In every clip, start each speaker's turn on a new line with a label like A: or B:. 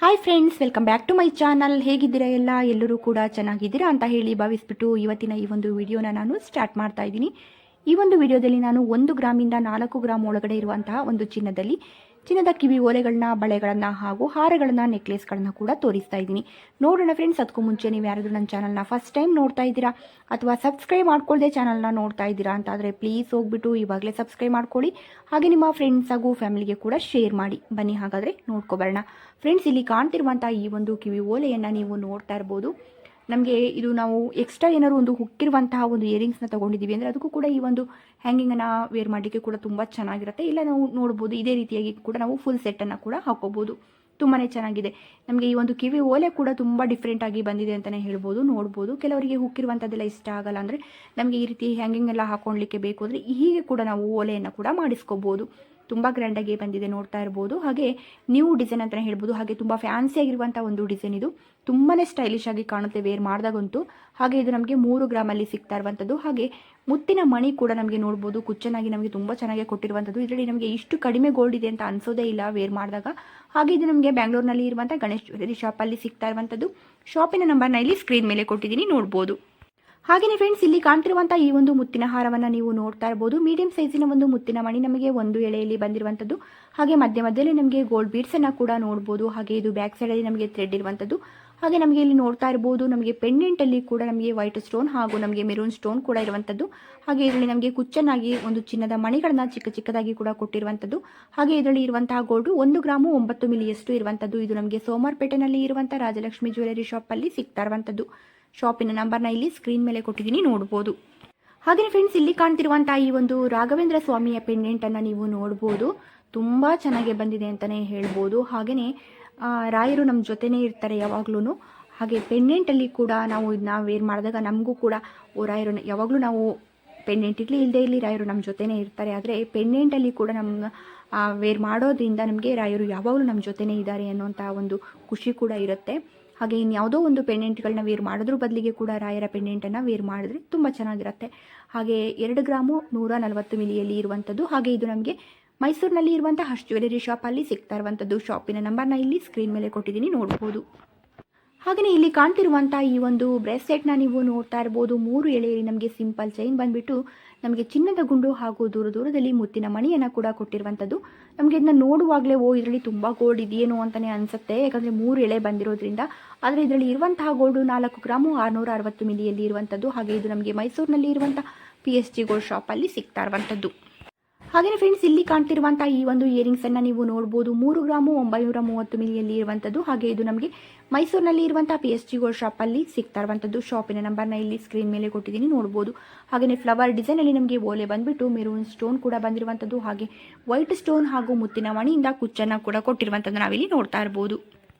A: Hi friends, welcome back to my channel. ಹೇಗಿದ್ದೀರಾ ಎಲ್ಲರೂ ಕೂಡ ಚೆನ್ನಾಗಿದ್ದೀರಾ ಅಂತ ಹೇಳಿ ಭಾವಿಸ್ಬಿಟ್ಟು ಇವತ್ತಿನ ಈ ಒಂದು ವಿಡಿಯೋನ ನಾನು ಸ್ಟಾರ್ಟ್ ಮಾಡ್ತಾ ಇದ್ದೀನಿ. ಈ ಒಂದು ವಿಡಿಯೋದಲ್ಲಿ ನಾನು 1 ಗ್ರಾಮಿಂದ 4 ಗ್ರಾಮ್ ಒಳಗಡೆ ಇರುವಂತಹ ಒಂದು ಚಿನ್ನದ ಕಿವಿ ಓಲೆಗಳನ್ನ, ಬಳೆಗಳನ್ನ ಹಾಗೂ ಹಾರಗಳನ್ನ, ನೆಕ್ಲೆಸ್ಗಳನ್ನ ಕೂಡ ತೋರಿಸ್ತಾ ಇದ್ದೀನಿ. ನೋಡೋಣ ಫ್ರೆಂಡ್ಸ್, ಅದಕ್ಕೂ ಮುಂಚೆ ನೀವು ಯಾರಾದರೂ ನನ್ನ ಚಾನಲ್ನ ಫಸ್ಟ್ ಟೈಮ್ ನೋಡ್ತಾ ಇದ್ದೀರಾ ಅಥವಾ ಸಬ್ಸ್ಕ್ರೈಬ್ ಮಾಡ್ಕೊಳ್ಳದೆ ಚಾನಲ್ನ ನೋಡ್ತಾ ಇದ್ದೀರಾ ಅಂತಾದರೆ ಪ್ಲೀಸ್ ಹೋಗ್ಬಿಟ್ಟು ಇವಾಗಲೇ ಸಬ್ಸ್ಕ್ರೈಬ್ ಮಾಡ್ಕೊಳ್ಳಿ. ಹಾಗೆ ನಿಮ್ಮ ಫ್ರೆಂಡ್ಸ್ ಹಾಗೂ ಫ್ಯಾಮಿಲಿಗೆ ಕೂಡ ಶೇರ್ ಮಾಡಿ. ಬನ್ನಿ ಹಾಗಾದರೆ ನೋಡ್ಕೊಬರೋಣ. ಫ್ರೆಂಡ್ಸ್, ಇಲ್ಲಿ ಕಾಣ್ತಿರುವಂಥ ಈ ಒಂದು ಕಿವಿ ಓಲೆಯನ್ನು ನೀವು ನೋಡ್ತಾ ಇರ್ಬೋದು. ನಮಗೆ ಇದು ನಾವು ಎಕ್ಸ್ಟ್ರಾ ಏನಾದ್ರು ಒಂದು ಹುಕ್ಕಿರುವಂತಹ ಒಂದು ಇಯರಿಂಗ್ಸ್ನ ತೊಗೊಂಡಿದ್ದೀವಿ ಅಂದರೆ ಅದಕ್ಕೂ ಕೂಡ ಈ ಒಂದು ಹ್ಯಾಂಗಿಂಗನ್ನು ವೇರ್ ಮಾಡಲಿಕ್ಕೆ ಕೂಡ ತುಂಬ ಚೆನ್ನಾಗಿರುತ್ತೆ. ಇಲ್ಲ ನಾವು ನೋಡ್ಬೋದು, ಇದೇ ರೀತಿಯಾಗಿ ಕೂಡ ನಾವು ಫುಲ್ ಸೆಟ್ಟನ್ನು ಕೂಡ ಹಾಕೋಬೋದು. ತುಂಬಾ ಚೆನ್ನಾಗಿದೆ. ನಮಗೆ ಈ ಒಂದು ಕಿವಿ ಓಲೆ ಕೂಡ ತುಂಬ ಡಿಫ್ರೆಂಟಾಗಿ ಬಂದಿದೆ ಅಂತಲೇ ಹೇಳ್ಬೋದು. ನೋಡ್ಬೋದು, ಕೆಲವರಿಗೆ ಹುಕ್ಕಿರುವಂಥದ್ದೆಲ್ಲ ಇಷ್ಟ ಆಗಲ್ಲ ಅಂದರೆ ನಮಗೆ ಈ ರೀತಿ ಹ್ಯಾಂಗಿಂಗ್ ಎಲ್ಲ ಹಾಕ್ಕೊಳ್ಳಿಕ್ಕೆ ಬೇಕು ಅಂದರೆ ಹೀಗೆ ಕೂಡ ನಾವು ಓಲೆಯನ್ನು ಕೂಡ ಮಾಡಿಸ್ಕೋಬೋದು. ತುಂಬ ಗ್ರ್ಯಾಂಡಾಗಿ ಬಂದಿದೆ, ನೋಡ್ತಾ ಇರ್ಬೋದು. ಹಾಗೆ ನ್ಯೂ ಡಿಸೈನ್ ಅಂತಲೇ ಹೇಳ್ಬೋದು. ಹಾಗೆ ತುಂಬ ಫ್ಯಾನ್ಸಿ ಆಗಿರುವಂಥ ಒಂದು ಡಿಸೈನ್ ಇದು. ತುಂಬಾ ಸ್ಟೈಲಿಶ್ ಆಗಿ ಕಾಣುತ್ತೆ ವೇರ್ ಮಾಡಿದಾಗಂತೂ. ಹಾಗೆ ಇದು ನಮಗೆ 3 ಗ್ರಾಮಲ್ಲಿ ಸಿಗ್ತಾ ಇರುವಂಥದ್ದು. ಹಾಗೆ ಮುತ್ತಿನ ಮಣಿ ಕೂಡ ನಮಗೆ ನೋಡ್ಬೋದು, ಕುಚ್ಚನಾಗಿ ನಮಗೆ ತುಂಬ ಚೆನ್ನಾಗಿ ಕೊಟ್ಟಿರುವಂಥದ್ದು. ಇದರಲ್ಲಿ ನಮಗೆ ಇಷ್ಟು ಕಡಿಮೆ ಗೋಲ್ಡ್ ಇದೆ ಅಂತ ಅನಿಸೋದೇ ಇಲ್ಲ ವೇರ್ ಮಾಡಿದಾಗ. ಹಾಗೆ ಇದು ನಮಗೆ ಬ್ಯಾಂಗ್ಳೂರಿನಲ್ಲಿ ಇರುವಂಥ ಗಣೇಶ್ ಜ್ಯುವೆಲರಿ ಶಾಪಲ್ಲಿ ಸಿಗ್ತಾ ಇರುವಂಥದ್ದು. ಶಾಪಿನ ನಂಬರ್ನ ಇಲ್ಲಿ ಸ್ಕ್ರೀನ್ ಮೇಲೆ ಕೊಟ್ಟಿದ್ದೀನಿ, ನೋಡ್ಬೋದು. ಹಾಗೆಯೇ ಫ್ರೆಂಡ್ಸ್, ಇಲ್ಲಿ ಕಾಣ್ತಿರುವಂಥ ಈ ಒಂದು ಮುತ್ತಿನ ಹಾರವನ್ನು ನೀವು ನೋಡ್ತಾ ಇರ್ಬೋದು. ಮೀಡಿಯಂ ಸೈಜಿನ ಒಂದು ಮುತ್ತಿನ ಮಣಿ ನಮಗೆ ಒಂದು ಎಳೆಯಲ್ಲಿ ಬಂದಿರುವಂಥದ್ದು. ಹಾಗೆ ಮಧ್ಯದಲ್ಲಿ ನಮಗೆ ಗೋಲ್ಡ್ ಬೀಡ್ಸನ್ನು ಕೂಡ ನೋಡ್ಬೋದು. ಹಾಗೆ ಇದು ಬ್ಯಾಕ್ ಸೈಡಲ್ಲಿ ನಮಗೆ ಥ್ರೆಡ್ ಇರುವಂಥದ್ದು. ಹಾಗೆ ನಮಗೆ ಇಲ್ಲಿ ನೋಡ್ತಾ ಇರ್ಬೋದು, ನಮಗೆ ಪೆಂಡೆಂಟಲ್ಲಿ ಕೂಡ ನಮಗೆ ವೈಟ್ ಸ್ಟೋನ್ ಹಾಗೂ ನಮಗೆ ಮೆರೂನ್ ಸ್ಟೋನ್ ಕೂಡ ಇರುವಂಥದ್ದು. ಹಾಗೆ ಇದರಲ್ಲಿ ನಮಗೆ ಕುಚ್ಚನಾಗಿ ಒಂದು ಚಿನ್ನದ ಮಣಿಗಳನ್ನ ಚಿಕ್ಕದಾಗಿ ಕೂಡ ಕೊಟ್ಟಿರುವಂಥದ್ದು. ಹಾಗೆ ಇದರಲ್ಲಿ ಇರುವಂತಹ ಗೋಲ್ಡು 1 ಗ್ರಾಮು 9 ಮಿಲಿಯಷ್ಟು ಇರುವಂಥದ್ದು. ಇದು ನಮಗೆ ಸೋಮವಾರಪೇಟೆನಲ್ಲಿ ಇರುವಂಥ ರಾಜಲಕ್ಷ್ಮಿ ಜ್ಯುವೆಲರಿ ಶಾಪಲ್ಲಿ ಸಿಗ್ತಾ ಇರುವಂಥದ್ದು. ಶಾಪಿನ ನಂಬರ್ನ ಇಲ್ಲಿ ಸ್ಕ್ರೀನ್ ಮೇಲೆ ಕೊಟ್ಟಿದ್ದೀನಿ, ನೋಡ್ಬೋದು. ಹಾಗೆಯೇ ಫ್ರೆಂಡ್ಸ್, ಇಲ್ಲಿ ಕಾಣ್ತಿರುವಂಥ ಈ ಒಂದು ರಾಘವೇಂದ್ರ ಸ್ವಾಮಿಯ ಪೆಂಡೆಂಟನ್ನು ನೀವು ನೋಡ್ಬೋದು. ತುಂಬ ಚೆನ್ನಾಗಿ ಬಂದಿದೆ ಅಂತಲೇ ಹೇಳ್ಬೋದು. ಹಾಗೆಯೇ ರಾಯರು ನಮ್ಮ ಜೊತೆನೇ ಇರ್ತಾರೆ ಯಾವಾಗ್ಲೂ. ಹಾಗೆ ಪೆಂಡೆಂಟಲ್ಲಿ ಕೂಡ ನಾವು ಇದನ್ನ ವೇರ್ ಮಾಡಿದಾಗ ನಮಗೂ ಕೂಡ ರಾಯರು ಯಾವಾಗಲೂ ನಾವು ಪೆಂಡೆಂಟ್ ಇರಲಿ ಇಲ್ಲದೇ ಇರಲಿ ರಾಯರು ನಮ್ಮ ಜೊತೆನೇ ಇರ್ತಾರೆ. ಆದರೆ ಪೆಂಡೆಂಟಲ್ಲಿ ಕೂಡ ನಮ್ಮ ವೇರ್ ಮಾಡೋದ್ರಿಂದ ನಮಗೆ ರಾಯರು ಯಾವಾಗಲೂ ನಮ್ಮ ಜೊತೆನೇ ಇದ್ದಾರೆ ಅನ್ನೋಂಥ ಒಂದು ಖುಷಿ ಕೂಡ ಇರುತ್ತೆ. ಹಾಗೆ ಇನ್ಯಾವುದೋ ಒಂದು ಪೆಂಡೆಂಟ್ಗಳನ್ನ ವೇರ್ ಮಾಡೋದ್ರ ಬದಲಿಗೆ ಕೂಡ ರಾಯರ ಪೆಂಡೆಂಟನ್ನು ವೇರ್ ಮಾಡಿದ್ರೆ ತುಂಬ ಚೆನ್ನಾಗಿರುತ್ತೆ. ಹಾಗೆ 2 ಗ್ರಾಮು 140 ಮಿಲಿಯಲ್ಲಿ ಇರುವಂಥದ್ದು. ಹಾಗೆ ಇದು ನಮಗೆ ಮೈಸೂರಿನಲ್ಲಿ ಇರುವಂಥ ಹರ್ಷ್ ಜ್ಯುವೆಲರಿ ಶಾಪಲ್ಲಿ ಸಿಗ್ತಾ ಇರುವಂಥದ್ದು. ಶಾಪಿನ ನಂಬರ್ನ ಇಲ್ಲಿ ಸ್ಕ್ರೀನ್ ಮೇಲೆ ಕೊಟ್ಟಿದ್ದೀನಿ, ನೋಡ್ಬೋದು. ಹಾಗೆಯೇ ಇಲ್ಲಿ ಕಾಣ್ತಿರುವಂಥ ಈ ಒಂದು ಬ್ರೇಸ್ಲೆಟ್ನ ನೀವು ನೋಡ್ತಾ ಇರ್ಬೋದು. 3 ಎಳೆಯಲ್ಲಿ ನಮಗೆ ಸಿಂಪಲ್ ಚೈನ್ ಬಂದುಬಿಟ್ಟು ನಮಗೆ ಚಿನ್ನದ ಗುಂಡು ಹಾಗೂ ದೂರದಲ್ಲಿ ಮುತ್ತಿನ ಮಣಿಯನ್ನು ಕೂಡ ಕೊಟ್ಟಿರುವಂಥದ್ದು. ನಮಗೆ ಇದನ್ನ ನೋಡುವಾಗಲೇ ಇದರಲ್ಲಿ ತುಂಬ ಗೋಲ್ಡ್ ಇದೆಯೇನೋ ಅಂತಲೇ ಅನಿಸುತ್ತೆ, ಯಾಕಂದರೆ 3 ಎಳೆ ಬಂದಿರೋದ್ರಿಂದ. ಆದರೆ ಇದರಲ್ಲಿ ಇರುವಂತಹ ಗೋಲ್ಡು 4 ಗ್ರಾಮು 660 ಮಿಲಿಯಲ್ಲಿ ಇರುವಂಥದ್ದು. ಹಾಗೆ ಇದು ನಮಗೆ ಮೈಸೂರಿನಲ್ಲಿ ಇರುವಂಥ PSG ಗೋಲ್ಡ್ ಶಾಪಲ್ಲಿ ಸಿಗ್ತಾ ಇರುವಂಥದ್ದು. ಹಾಗೆಯೇ ಫ್ರೆಂಡ್ಸ್, ಇಲ್ಲಿ ಕಾಣ್ತಿರುವಂಥ ಈ ಒಂದು ಇಯರಿಂಗ್ಸನ್ನು ನೀವು ನೋಡ್ಬೋದು. 3 ಗ್ರಾಮು 930 ಮಿಲಿಯಲ್ಲಿ ಇರುವಂಥದ್ದು. ಹಾಗೆ ಇದು ನಮಗೆ ಮೈಸೂರಿನಲ್ಲಿ ಇರುವಂಥ PSG ಗೋಲ್ಡ್ ಶಾಪಲ್ಲಿ ಸಿಗ್ತಾ ಇರುವಂಥದ್ದು. ಶಾಪಿನ ನಂಬರ್ನ ಇಲ್ಲಿ ಸ್ಕ್ರೀನ್ ಮೇಲೆ ಕೊಟ್ಟಿದ್ದೀನಿ, ನೋಡ್ಬೋದು. ಹಾಗೆಯೇ ಫ್ಲವರ್ ಡಿಸೈನಲ್ಲಿ ನಮಗೆ ಓಲೆ ಬಂದುಬಿಟ್ಟು ಮೆರೂನ್ ಸ್ಟೋನ್ ಕೂಡ ಬಂದಿರುವಂಥದ್ದು. ಹಾಗೆ ವೈಟ್ ಸ್ಟೋನ್ ಹಾಗೂ ಮುತ್ತಿನ ಮಣಿಯಿಂದ ಕುಚ್ಚನ್ನು ಕೂಡ ಕೊಟ್ಟಿರುವಂಥದ್ದು ನಾವಿಲ್ಲಿ ನೋಡ್ತಾ ಇರ್ಬೋದು.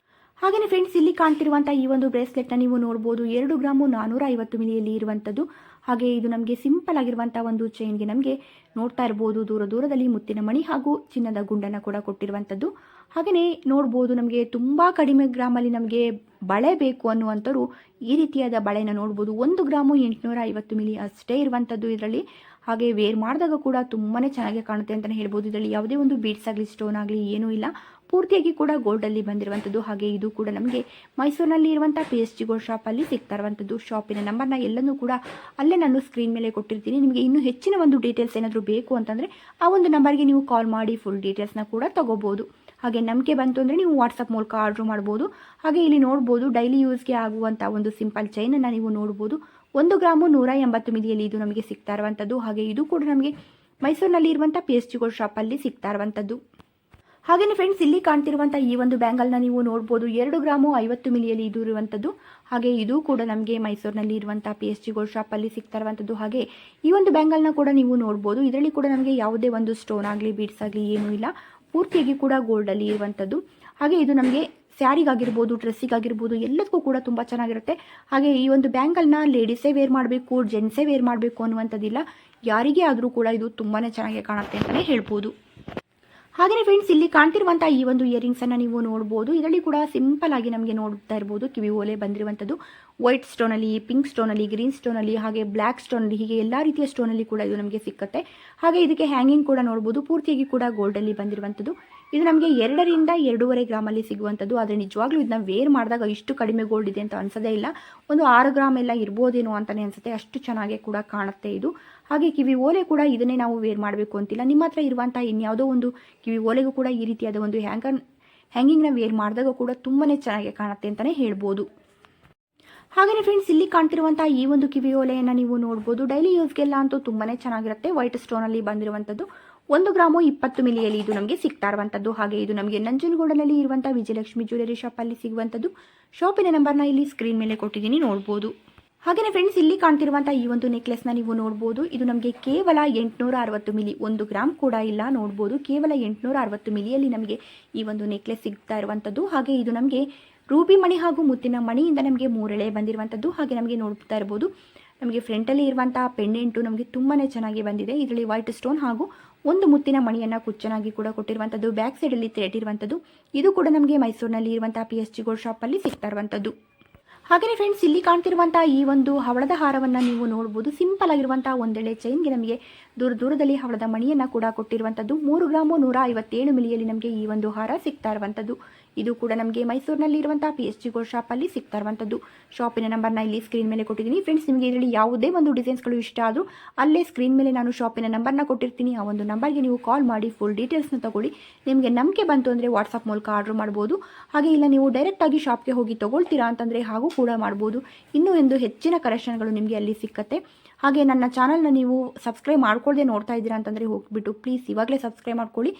A: ಹಾಗೆಯೇ ಫ್ರೆಂಡ್ಸ್, ಇಲ್ಲಿ ಕಾಣ್ತಿರುವಂಥ ಈ ಒಂದು ಬ್ರೇಸ್ಲೆಟ್ನ ನೀವು ನೋಡ್ಬೋದು. 2 ಗ್ರಾಮು 450 ಮಿಲಿಯಲ್ಲಿ ಇರುವಂಥದ್ದು. ಹಾಗೆ ಇದು ನಮಗೆ ಸಿಂಪಲ್ ಆಗಿರುವಂಥ ಒಂದು ಚೈನ್ಗೆ ನಮಗೆ ನೋಡ್ತಾ ಇರ್ಬೋದು ದೂರದಲ್ಲಿ ಮುತ್ತಿನ ಮಣಿ ಹಾಗೂ ಚಿನ್ನದ ಗುಂಡನ್ನು ಕೂಡ ಕೊಟ್ಟಿರುವಂಥದ್ದು. ಹಾಗೆಯೇ ನೋಡ್ಬೋದು, ನಮಗೆ ತುಂಬ ಕಡಿಮೆ ಗ್ರಾಮಲ್ಲಿ ನಮಗೆ ಬಳೆ ಬೇಕು ಅನ್ನುವಂಥವ್ರು ಈ ರೀತಿಯಾದ ಬಳೆನ ನೋಡ್ಬೋದು. 1 ಗ್ರಾಮು 850 ಮಿಲಿ ಅಷ್ಟೇ ಇರುವಂಥದ್ದು ಇದರಲ್ಲಿ. ಹಾಗೆ ವೇರ್ ಮಾಡಿದಾಗ ಕೂಡ ತುಂಬಾ ಚೆನ್ನಾಗಿ ಕಾಣುತ್ತೆ ಅಂತಲೇ ಹೇಳ್ಬೋದು. ಇದರಲ್ಲಿ ಯಾವುದೇ ಒಂದು ಬೀಡ್ಸ್ ಆಗಲಿ ಸ್ಟೋನ್ ಆಗಲಿ ಏನೂ ಇಲ್ಲ, ಪೂರ್ತಿಯಾಗಿ ಕೂಡ ಗೋಲ್ಡಲ್ಲಿ ಬಂದಿರುವಂಥದ್ದು. ಹಾಗೆ ಇದು ಕೂಡ ನಮಗೆ ಮೈಸೂರಿನಲ್ಲಿ ಇರುವಂಥ PSG ಗೋಲ್ಡ್ ಶಾಪಲ್ಲಿ ಸಿಗ್ತಾ ಇರುವಂಥದ್ದು. ಶಾಪಿನ ನಂಬರ್ನ ಎಲ್ಲನೂ ಕೂಡ ಅಲ್ಲೇ ನಾನು ಸ್ಕ್ರೀನ್ ಮೇಲೆ ಕೊಟ್ಟಿರ್ತೀನಿ. ನಿಮಗೆ ಇನ್ನೂ ಹೆಚ್ಚಿನ ಒಂದು ಡೀಟೇಲ್ಸ್ ಏನಾದರೂ ಬೇಕು ಅಂತಂದರೆ ಆ ಒಂದು ನಂಬರ್ಗೆ ನೀವು ಕಾಲ್ ಮಾಡಿ ಫುಲ್ ಡೀಟೇಲ್ಸ್ನ ಕೂಡ ತೊಗೋಬೋದು. ಹಾಗೆ ನಂಬಿಕೆ ಬಂತು ಅಂದರೆ ನೀವು ವಾಟ್ಸಪ್ ಮೂಲಕ ಆರ್ಡ್ರ್ ಮಾಡ್ಬೋದು. ಹಾಗೆ ಇಲ್ಲಿ ನೋಡ್ಬೋದು, ಡೈಲಿ ಯೂಸ್ಗೆ ಆಗುವಂಥ ಒಂದು ಸಿಂಪಲ್ ಚೈನನ್ನು ನೀವು ನೋಡ್ಬೋದು. 1 ಗ್ರಾಮು 180 ಮಿಲಿಯಲ್ಲಿ ಇದು ನಮಗೆ ಸಿಗ್ತಾ ಇರುವಂಥದ್ದು. ಹಾಗೆ ಇದು ಕೂಡ ನಮಗೆ ಮೈಸೂರಿನಲ್ಲಿ ಇರುವಂಥ PSG ಗೋಲ್ಡ್ ಶಾಪಲ್ಲಿ ಸಿಗ್ತಾ ಇರುವಂಥದ್ದು. ಹಾಗೆಯೇ ಫ್ರೆಂಡ್ಸ್, ಇಲ್ಲಿ ಕಾಣ್ತಿರುವಂಥ ಈ ಒಂದು ಬ್ಯಾಂಗಲ್ನ ನೀವು ನೋಡ್ಬೋದು. 2 ಗ್ರಾಮು 50 ಮಿಲಿಯಲ್ಲಿ ಇದು ಇರುವಂಥದ್ದು. ಹಾಗೆ ಇದು ಕೂಡ ನಮಗೆ ಮೈಸೂರಿನಲ್ಲಿ ಇರುವಂಥ PSG ಗೋಲ್ಡ್ ಶಾಪಲ್ಲಿ ಸಿಗ್ತಾ ಇರುವಂಥದ್ದು. ಹಾಗೆ ಈ ಒಂದು ಬ್ಯಾಂಗಲ್ನ ಕೂಡ ನೀವು ನೋಡ್ಬೋದು. ಇದರಲ್ಲಿ ಕೂಡ ನಮಗೆ ಯಾವುದೇ ಒಂದು ಸ್ಟೋನ್ ಆಗಲಿ ಬೀಡ್ಸ್ ಆಗಲಿ ಏನೂ ಇಲ್ಲ, ಪೂರ್ತಿಯಾಗಿ ಕೂಡ ಗೋಲ್ಡಲ್ಲಿ ಇರುವಂಥದ್ದು. ಹಾಗೆ ಇದು ನಮಗೆ ಸ್ಯಾರಿಗಾಗಿರ್ಬೋದು, ಡ್ರೆಸ್ಸಿಗಾಗಿರ್ಬೋದು, ಎಲ್ಲದಕ್ಕೂ ಕೂಡ ತುಂಬ ಚೆನ್ನಾಗಿರುತ್ತೆ. ಹಾಗೆ ಈ ಒಂದು ಬ್ಯಾಂಗಲ್ನ ಲೇಡೀಸೇ ವೇರ್ ಮಾಡಬೇಕು, ಜೆಂಟ್ಸೇ ವೇರ್ ಮಾಡಬೇಕು ಅನ್ನುವಂಥದ್ದಿಲ್ಲ, ಯಾರಿಗೇ ಆದರೂ ಕೂಡ ಇದು ತುಂಬಾ ಚೆನ್ನಾಗಿ ಕಾಣುತ್ತೆ ಅಂತಲೇ ಹೇಳ್ಬೋದು. ಹಾಗೆಯೇ ಫ್ರೆಂಡ್ಸ್, ಇಲ್ಲಿ ಕಾಣ್ತಿರುವಂಥ ಈ ಒಂದು ಇಯರಿಂಗ್ಸನ್ನು ನೀವು ನೋಡ್ಬೋದು. ಇದರಲ್ಲಿ ಕೂಡ ಸಿಂಪಲ್ ಆಗಿ ನಮಗೆ ನೋಡ್ತಾ ಇರ್ಬೋದು ಕಿವಿ ಓಲೆ ಬಂದಿರುವಂಥದ್ದು. ವೈಟ್ ಸ್ಟೋನಲ್ಲಿ, ಪಿಂಕ್ ಸ್ಟೋನಲ್ಲಿ, ಗ್ರೀನ್ ಸ್ಟೋನಲ್ಲಿ, ಹಾಗೆ ಬ್ಲ್ಯಾಕ್ ಸ್ಟೋನಲ್ಲಿ, ಹೀಗೆ ಎಲ್ಲ ರೀತಿಯ ಸ್ಟೋನಲ್ಲಿ ಕೂಡ ಇದು ನಮಗೆ ಸಿಕ್ಕುತ್ತೆ. ಹಾಗೆ ಇದಕ್ಕೆ ಹ್ಯಾಂಗಿಂಗ್ ಕೂಡ ನೋಡ್ಬೋದು, ಪೂರ್ತಿಯಾಗಿ ಕೂಡ ಗೋಲ್ಡಲ್ಲಿ ಬಂದಿರುವಂಥದ್ದು. ಇದು ನಮಗೆ 2ರಿಂದ 2.5 ಗ್ರಾಮಲ್ಲಿ ಸಿಗುವಂಥದ್ದು. ಆದರೆ ನಿಜವಾಗ್ಲೂ ಇದನ್ನ ವೇರ್ ಮಾಡಿದಾಗ ಇಷ್ಟು ಕಡಿಮೆ ಗೋಲ್ಡ್ ಇದೆ ಅಂತ ಅನ್ಸೋದೇ ಇಲ್ಲ. ಒಂದು 6 ಗ್ರಾಮ್ ಎಲ್ಲ ಇರ್ಬೋದೇನೋ ಅಂತಲೇ ಅನಿಸುತ್ತೆ, ಅಷ್ಟು ಚೆನ್ನಾಗಿ ಕೂಡ ಕಾಣುತ್ತೆ ಇದು. ಹಾಗೆ ಕಿವಿ ಓಲೆ ಕೂಡ ಇದನ್ನೇ ನಾವು ವೇರ್ ಮಾಡಬೇಕು ಅಂತಿಲ್ಲ. ನಿಮ್ಮ ಹತ್ರ ಇರುವಂಥ ಇನ್ಯಾವುದೋ ಒಂದು ಕಿವಿ ಓಲೆಗೂ ಕೂಡ ಈ ರೀತಿಯಾದ ಒಂದು ಹ್ಯಾಂಗಿಂಗ್ನ ವೇರ್ ಮಾಡಿದಾಗ ಕೂಡ ತುಂಬಾ ಚೆನ್ನಾಗಿ ಕಾಣುತ್ತೆ ಅಂತಲೇ ಹೇಳ್ಬೋದು. ಹಾಗೆಯೇ ಫ್ರೆಂಡ್ಸ್, ಇಲ್ಲಿ ಕಾಣ್ತಿರುವಂಥ ಈ ಒಂದು ಕಿವಿ ಓಲೆಯನ್ನು ನೀವು ನೋಡ್ಬೋದು. ಡೈಲಿ ಯೂಸ್ಗೆಲ್ಲ ಅಂತೂ ತುಂಬಾ ಚೆನ್ನಾಗಿರುತ್ತೆ. ವೈಟ್ ಸ್ಟೋನಲ್ಲಿ ಬಂದಿರುವಂಥದ್ದು 1 ಗ್ರಾಮು 20 ಮಿಲಿಯಲ್ಲಿ ಇದು ನಮಗೆ ಸಿಗ್ತಾ ಇರುವಂಥದ್ದು. ಹಾಗೆ ಇದು ನಮಗೆ ನಂಜನಗೂಡಲ್ಲಿ ಇರುವಂಥ ವಿಜಯಲಕ್ಷ್ಮಿ ಜ್ಯುವೆಲರಿ ಶಾಪಲ್ಲಿ ಸಿಗುವಂಥದ್ದು. ಶಾಪಿನ ನಂಬರ್ನ ಇಲ್ಲಿ ಸ್ಕ್ರೀನ್ ಮೇಲೆ ಕೊಟ್ಟಿದ್ದೀನಿ, ನೋಡ್ಬೋದು. ಹಾಗೆಯೇ ಫ್ರೆಂಡ್ಸ್, ಇಲ್ಲಿ ಕಾಣ್ತಿರುವಂಥ ಈ ಒಂದು ನೆಕ್ಲೆಸ್ನ ನೀವು ನೋಡ್ಬೋದು. ಇದು ನಮಗೆ ಕೇವಲ 860 ಮಿಲಿ, 1 ಗ್ರಾಮ್ ಕೂಡ ಇಲ್ಲ, ನೋಡ್ಬೋದು. ಕೇವಲ 860 ಮಿಲಿಯಲ್ಲಿ ನಮಗೆ ಈ ಒಂದು ನೆಕ್ಲೆಸ್ ಸಿಗ್ತಾ ಇರುವಂಥದ್ದು. ಹಾಗೆ ಇದು ನಮಗೆ ರೂಬಿ ಮಣಿ ಹಾಗೂ ಮುತ್ತಿನ ಮಣಿಯಿಂದ ನಮಗೆ 3 ಎಳೆ ಬಂದಿರುವಂಥದ್ದು. ಹಾಗೆ ನಮಗೆ ನೋಡ್ತಾ ಇರ್ಬೋದು, ನಮಗೆ ಫ್ರಂಟಲ್ಲಿ ಇರುವಂಥ ಪೆಂಡೆಂಟು ನಮಗೆ ತುಂಬಾ ಚೆನ್ನಾಗಿ ಬಂದಿದೆ. ಇದರಲ್ಲಿ ವೈಟ್ ಸ್ಟೋನ್ ಹಾಗೂ ಒಂದು ಮುತ್ತಿನ ಮಣಿಯನ್ನು ಕುಚ್ಚನಾಗಿ ಕೂಡ ಕೊಟ್ಟಿರುವಂಥದ್ದು. ಬ್ಯಾಕ್ ಸೈಡಲ್ಲಿ ಥ್ರೆಡ್ ಇರುವಂಥದ್ದು. ಇದು ಕೂಡ ನಮಗೆ ಮೈಸೂರಿನಲ್ಲಿ ಇರುವಂಥ PSG ಗೋಲ್ಡ್ ಶಾಪಲ್ಲಿ ಸಿಗ್ತಾ ಇರುವಂಥದ್ದು. ಹಾಗೆಯೇ ಫ್ರೆಂಡ್ಸ್, ಇಲ್ಲಿ ಕಾಣ್ತಿರುವಂಥ ಈ ಒಂದು ಹವಳದ ಹಾರವನ್ನು ನೀವು ನೋಡ್ಬೋದು. ಸಿಂಪಲ್ ಆಗಿರುವಂಥ ಒಂದೆಳೆ ಚೈನ್ಗೆ ನಮಗೆ ದೂರದಲ್ಲಿ ಹವಳದ ಮಣಿಯನ್ನು ಕೂಡ ಕೊಟ್ಟಿರುವಂಥದ್ದು. 3 ಗ್ರಾಮು 157 ಮಿಲಿಯಲ್ಲಿ ನಮಗೆ ಈ ಒಂದು ಹಾರ ಸಿಗ್ತಾ ಇರುವಂಥದ್ದು. ಇದು ಕೂಡ ನಮಗೆ ಮೈಸೂರಿನಲ್ಲಿ ಇರುವಂಥ PSG ಗೋಲ್ಡ್ ಶಾಪಲ್ಲಿ ಸಿಗ್ತಾ ಇರುವಂಥದ್ದು. ಶಾಪಿನ ನಂಬರ್ನ ಇಲ್ಲಿ ಸ್ಕ್ರೀನ್ ಮೇಲೆ ಕೊಟ್ಟಿದ್ದೀನಿ. ಫ್ರೆಂಡ್ಸ್, ನಿಮಗೆ ಇದರಲ್ಲಿ ಯಾವುದೇ ಒಂದು ಡಿಸೈನ್ಸ್ಗಳು ಇಷ್ಟ ಆದರೂ ಅಲ್ಲೇ ಸ್ಕ್ರೀನ್ ಮೇಲೆ ನಾನು ಶಾಪಿನ ನಂಬರ್ನ ಕೊಟ್ಟಿರ್ತೀನಿ. ಆ ಒಂದು ನಂಬರ್ಗೆ ನೀವು ಕಾಲ್ ಮಾಡಿ ಫುಲ್ ಡೀಟೇಲ್ಸ್ನ ತಗೊಳ್ಳಿ. ನಿಮಗೆ ನಂಬಿಕೆ ಬಂತು ಅಂದರೆ ವಾಟ್ಸಪ್ ಮೂಲಕ ಆರ್ಡರ್ ಮಾಡ್ಬೋದು. ಹಾಗೆ ಇಲ್ಲ ನೀವು ಡೈರೆಕ್ಟಾಗಿ ಶಾಪ್ಗೆ ಹೋಗಿ ತೊಗೊಳ್ತೀರಾ ಅಂತಂದರೆ ಹಾಗೂ ಕೂಡ ಮಾಡ್ಬೋದು. ಇನ್ನೂ ಒಂದು ಹೆಚ್ಚಿನ ಕಲೆಕ್ಷನ್ಗಳು ನಿಮಗೆ ಅಲ್ಲಿ ಸಿಕ್ಕತ್ತೆ. ಹಾಗೆ ನನ್ನ ಚಾನಲ್ನ ನೀವು ಸಬ್ಸ್ಕ್ರೈಬ್ ಮಾಡ್ಕೊಳ್ಳದೆ ನೋಡ್ತಾ ಇದ್ದೀರಾ ಅಂತಂದರೆ ಹೋಗಿಬಿಟ್ಟು ಪ್ಲೀಸ್ ಇವಾಗಲೇ ಸಬ್ಸ್ಕ್ರೈಬ್ ಮಾಡ್ಕೊಳ್ಳಿ.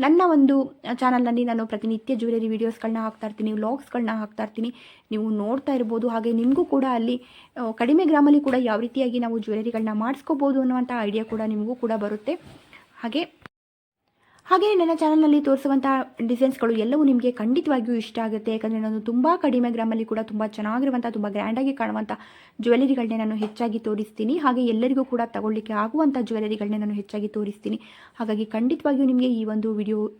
A: ನನ್ನ ಒಂದು ಚಾನಲ್ನಲ್ಲಿ ನಾನು ಪ್ರತಿನಿತ್ಯ ಜ್ಯುವೆಲರಿ ವೀಡಿಯೋಸ್ಗಳನ್ನ ಹಾಕ್ತಾಯಿರ್ತೀನಿ, ವ್ಲಾಗ್ಸ್ಗಳನ್ನ ಹಾಕ್ತಾಯಿರ್ತೀನಿ, ನೀವು ನೋಡ್ತಾ ಇರ್ಬೋದು. ಹಾಗೆ ನಿಮಗೂ ಕೂಡ ಅಲ್ಲಿ ಕಡಿಮೆ ಗ್ರಾಮಲ್ಲಿ ಕೂಡ ಯಾವ ರೀತಿಯಾಗಿ ನಾವು ಜ್ಯುವೆಲರಿಗಳನ್ನ ಮಾಡಿಸ್ಕೋಬೋದು ಅನ್ನುವಂಥ ಐಡಿಯಾ ಕೂಡ ನಿಮಗೂ ಕೂಡ ಬರುತ್ತೆ. ಹಾಗೆ ನನ್ನ ಚಾನಲ್ನಲ್ಲಿ ತೋರಿಸುವಂಥ ಡಿಸೈನ್ಸ್ಗಳು ಎಲ್ಲವೂ ನಿಮಗೆ ಖಂಡಿತವಾಗಿಯೂ ಇಷ್ಟ ಆಗುತ್ತೆ. ಯಾಕಂದರೆ ನಾನು ತುಂಬ ಕಡಿಮೆ ಗ್ರಾಮಲ್ಲಿ ಕೂಡ ತುಂಬ ಚೆನ್ನಾಗಿರುವಂಥ, ತುಂಬ ಗ್ರ್ಯಾಂಡಾಗಿ ಕಾಣುವಂಥ ಜ್ಯುವೆಲರಿಗಳನ್ನೇ ನಾನು ಹೆಚ್ಚಾಗಿ ತೋರಿಸ್ತೀನಿ. ಹಾಗೆ ಎಲ್ಲರಿಗೂ ಕೂಡ ತಗೊಳ್ಳಿಕ್ಕೆ ಆಗುವಂಥ ಜ್ಯುವೆಲರಿಗಳನ್ನೇ ನಾನು ಹೆಚ್ಚಾಗಿ ತೋರಿಸ್ತೀನಿ. ಹಾಗಾಗಿ ಖಂಡಿತವಾಗಿಯೂ ನಿಮಗೆ ಈ ಒಂದು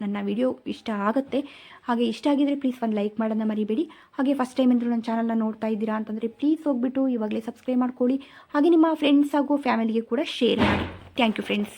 A: ನನ್ನ ವಿಡಿಯೋ ಇಷ್ಟ ಆಗುತ್ತೆ. ಹಾಗೆ ಇಷ್ಟ ಆಗಿದರೆ ಪ್ಲೀಸ್ ಒಂದು ಲೈಕ್ ಮಾಡೋದನ್ನ ಮರಿಬೇಡಿ. ಹಾಗೆ ಫಸ್ಟ್ ಟೈಮ್ ಅಂದರೂ ನನ್ನ ಚಾನಲ್ನ ನೋಡ್ತಾ ಇದ್ದೀರಾ ಅಂತಂದರೆ ಪ್ಲೀಸ್ ಹೋಗ್ಬಿಟ್ಟು ಇವಾಗಲೇ ಸಬ್ಸ್ಕ್ರೈಬ್ ಮಾಡ್ಕೊಳ್ಳಿ. ಹಾಗೆ ನಿಮ್ಮ ಫ್ರೆಂಡ್ಸ್ ಹಾಗೂ ಫ್ಯಾಮಿಲಿಗೆ ಕೂಡ ಶೇರ್ ಮಾಡಿ. Thank you friends.